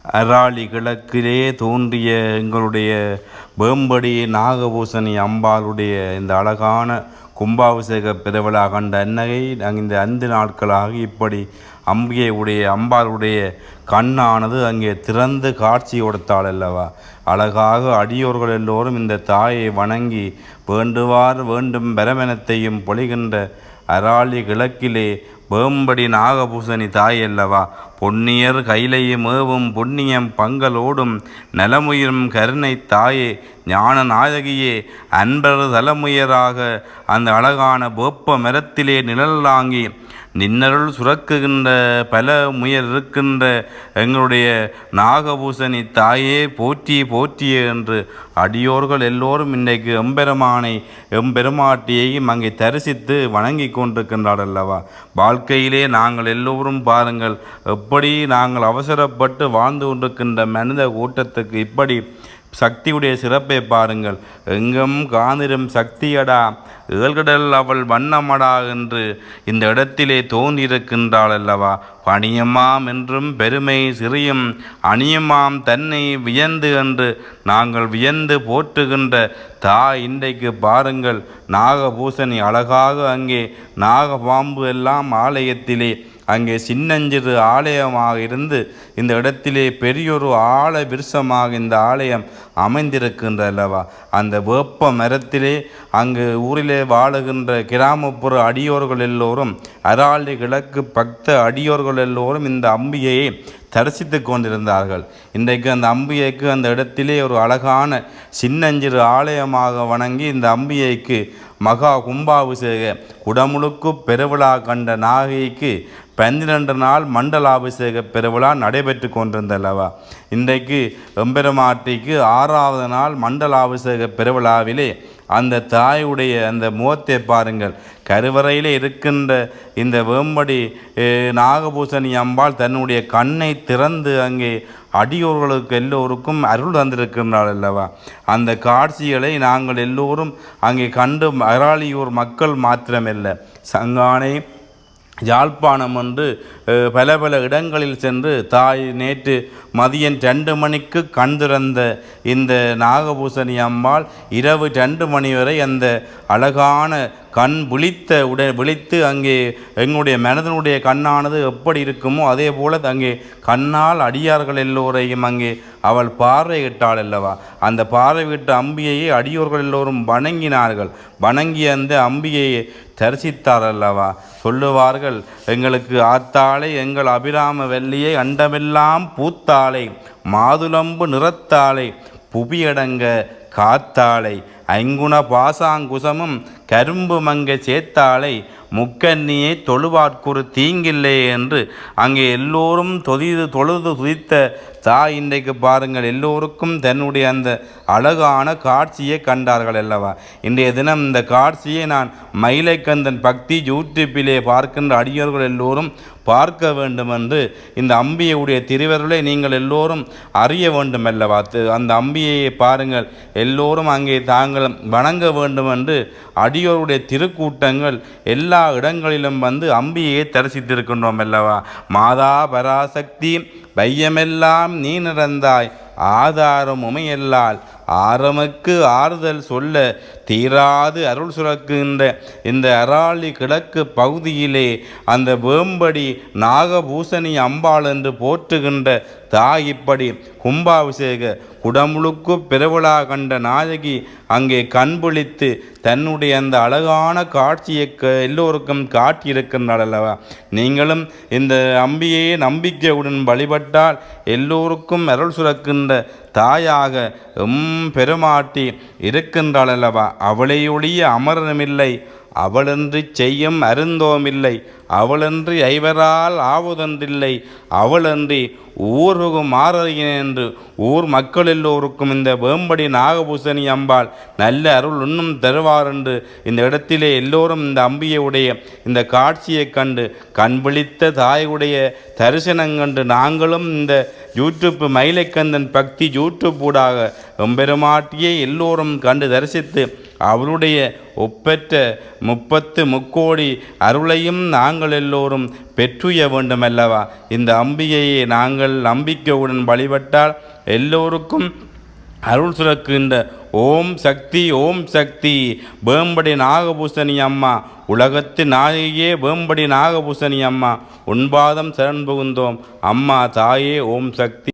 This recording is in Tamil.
அராளி கிழக்கிலே தோன்றிய எங்களுடைய வேம்படி நாகபூசணி அம்பாளுடைய இந்த அழகான கும்பாபிஷேக பெருவிழா கண்ட அன்னையை இந்த 5 நாட்களாக இப்படி அம்பிகையுடைய அம்பாளுடைய கண்ணானது அங்கே திறந்து காட்சி கொடுத்தாள் அல்லவா. அழகாக அடியோர்கள் எல்லோரும் இந்த தாயை வணங்கி வேண்டுவார் வேண்டும் பரமனத்தையும் பொழிகின்ற அராளி கிழக்கிலே வேம்படி நாகபூசணி தாய் அல்லவா. பொன்னியர் கைலையும் ஏவும் புண்ணியம் பங்கலோடும் நலமுயிரும் கருணை தாயே ஞான நாயகியே அன்பர் தலைமுயராக அந்த அழகான வேப்ப மரத்திலே நிழலாங்கி நின்னருள் சுரக்குகின்ற பல முயல் இருக்கின்ற எங்களுடைய நாகபூசணி தாயே போற்றி போற்றியே என்று அடியோர்கள் எல்லோரும் இன்றைக்கு எம்பெருமாட்டியையும் அங்கே தரிசித்து வணங்கி கொண்டிருக்கின்றார் அல்லவா. வாழ்க்கையிலே நாங்கள் எல்லோரும் பாருங்கள் எப்படி நாங்கள் அவசரப்பட்டு வாழ்ந்து கொண்டிருக்கின்ற மனித கூட்டத்துக்கு இப்படி சக்தியுடைய சிறப்பை பாருங்கள். எங்கும் காந்திரும் சக்தியடா ஏழ்கடல் அவள் வண்ணமடா என்று இந்த இடத்திலே தோன்றியிருக்கின்றாள் அல்லவா. பணியமாம் என்றும் பெருமை சிறியும் அணியமாம் தன்னை வியந்து என்று நாங்கள் வியந்து போற்றுகின்ற தாய் இன்றைக்கு பாருங்கள். நாகபூசணி அழகாக அங்கே நாகபாம்பு எல்லாம் ஆலயத்திலே அங்கே சின்னஞ்சிறு ஆலயமாக இருந்து இந்த இடத்திலே பெரியொரு ஆழ விருஷமாக இந்த ஆலயம் அமைந்திருக்கின்ற அல்லவா. அந்த வேப்ப மரத்திலே அங்கு ஊரிலே வாழுகின்ற கிராமப்புற அடியோர்கள் எல்லோரும் அராளி கிழக்கு பக்த அடியோர்கள் எல்லோரும் இந்த அம்பிகையை தரிசித்து கொண்டிருந்தார்கள். இன்றைக்கு அந்த அம்பிகைக்கு அந்த இடத்திலே ஒரு அழகான சின்னஞ்சிறு ஆலயமாக வணங்கி இந்த அம்பிகைக்கு மகா கும்பாபிஷேக குடமுழுக்கு பெருவிழா கண்ட நாகைக்கு 12 நாள் மண்டலாபிஷேக பெருவிழா நடைபெற்று கொண்டிருந்தல்லவா. இன்றைக்கு எம்பெருமாட்டிக்கு 6வது நாள் மண்டலாபிஷேக பெருவிழாவிலே அந்த தாயுடைய அந்த முகத்தை பாருங்கள். கருவறையில் இருக்கின்ற இந்த வேம்படி நாகபூசணி அம்பாள் தன்னுடைய கண்ணை திறந்து அங்கே அடியோர்களுக்கு எல்லோருக்கும் அருள் தந்திருக்கின்றாள் அல்லவா. அந்த காட்சிகளை நாங்கள் எல்லோரும் அங்கே கண்டு அராளியூர் மக்கள் மாத்திரமல்ல சங்கானை யாழ்ப்பாணம் என்று பல பல இடங்களில் சென்று தாய் நேற்று மதியம் 2 மணிக்கு கண் திறந்த இந்த நாகபூசணி அம்பாள் இரவு 2 மணி வரை அந்த அழகான கண் விழித்து அங்கே எங்களுடைய மனதனுடைய கண்ணானது எப்படி இருக்குமோ அதே போல அங்கே கண்ணால் அடியார்கள் எல்லோரையும் அங்கே அவள் பார்வையிட்டாள் அல்லவா. அந்த பார்வையிட்ட அம்பிகையை அடியோர்கள் எல்லோரும் வணங்கினார்கள். வணங்கி அந்த அம்பிகையை தரிசித்தார் அல்லவா. சொல்லுவார்கள், எங்களுக்கு ஆத்தாளை எங்கள் அபிராம வெள்ளியை அண்டமெல்லாம் பூத்தாளை மாதுளம்பு நிறத்தாளை புவியடங்க காத்தாளை ஐங்குண பாசாங்குசமும் கரும்பு மங்க சேத்தாளை முக்கன்னியை தொழுவாட்குறு தீங்கில்லை என்று அங்கே எல்லோரும் தொழுது துதித்த தாய் இன்றைக்கு பாருங்கள் எல்லோருக்கும் தன்னுடைய அந்த அழகான காட்சியை கண்டார்கள் அல்லவா. இன்றைய தினம் இந்த காட்சியை நான் மயிலைக்கந்தன் பக்தி யூடியூப்பிலே பார்க்கின்ற அடியோர்கள் எல்லோரும் பார்க்க வேண்டும் என்று இந்த அம்பிகையுடைய திருவருளை நீங்கள் எல்லோரும் அறிய வேண்டும் அல்லவா. அந்த அம்பிகையை பாருங்கள் எல்லோரும் அங்கே தாங்கள் வணங்க வேண்டும் என்று அடியோருடைய திருக்கூட்டங்கள் எல்லா இடங்களிலும் வந்து அம்பிகையை தரிசித்திருக்கின்றோம் அல்லவா. மாதா பராசக்தி வையமெல்லாம் நீ நிறந்தாய் ஆதாரம் உமையல்லால் ஆரமுக்கு ஆறுதல் சொல்ல தீராது அருள் சுரக்குகின்ற இந்த அராளி கிழக்கு பகுதியிலே அந்த வேம்படி நாகபூசணி அம்பாள் என்று போற்றுகின்ற தாய் இப்படி கும்பாபிஷேக குடமுழுக்கு பெருவிழா கண்ட நாயகி அங்கே கண்பிழித்து தன்னுடைய அந்த அழகான காட்சியை எல்லோருக்கும் காட்டியிருக்கின்றாள் அல்லவா. நீங்களும் இந்த அம்பிகையை நம்பிக்கையுடன் வழிபட்டால் எல்லோருக்கும் அருள் சுரக்கின்ற தாயாக பெருமாட்டி இருக்கின்றாள் அல்லவா. அவளையொழிய அமரமில்லை அவளன்றி செய்யும் அருந்தோமில்லை அவளன்றி ஐவரால் ஆவதொன்றில்லை அவளன்றி ஊர்வகு மாறினேன் என்று ஊர் மக்கள் எல்லோருக்கும் இந்த வேம்படி நாகபூசணி அம்பாள் நல்ல அருள் இன்னும் தருவார் என்று இந்த இடத்திலே எல்லோரும் இந்த அம்பிகையுடைய இந்த காட்சியை கண்டு கண்விழித்த தாயுடைய தரிசனங்கண்டு நாங்களும் இந்த யூடியூப் மயிலைக்கந்தன் பக்தி யூடியூப் ஊடாக எம்பெருமாட்டியை எல்லோரும் கண்டு தரிசித்து அவருடைய ஒப்பற்ற 30 அருளையும் நாங்கள் எல்லோரும் பெற்றுய வேண்டுமல்லவா? இந்த அம்பிகையை நாங்கள் நம்பிக்கையுடன் வழிபட்டால் எல்லோருக்கும் அருள் சுரக்கின்ற ஓம் சக்தி ஓம் சக்தி. வேம்படி நாகபூசணி அம்மா, உலகத்தின் நாயகியே வேம்படி நாகபூசணி அம்மா, உன்பாதம் சரண் புகுந்தோம் அம்மா தாயே ஓம் சக்தி.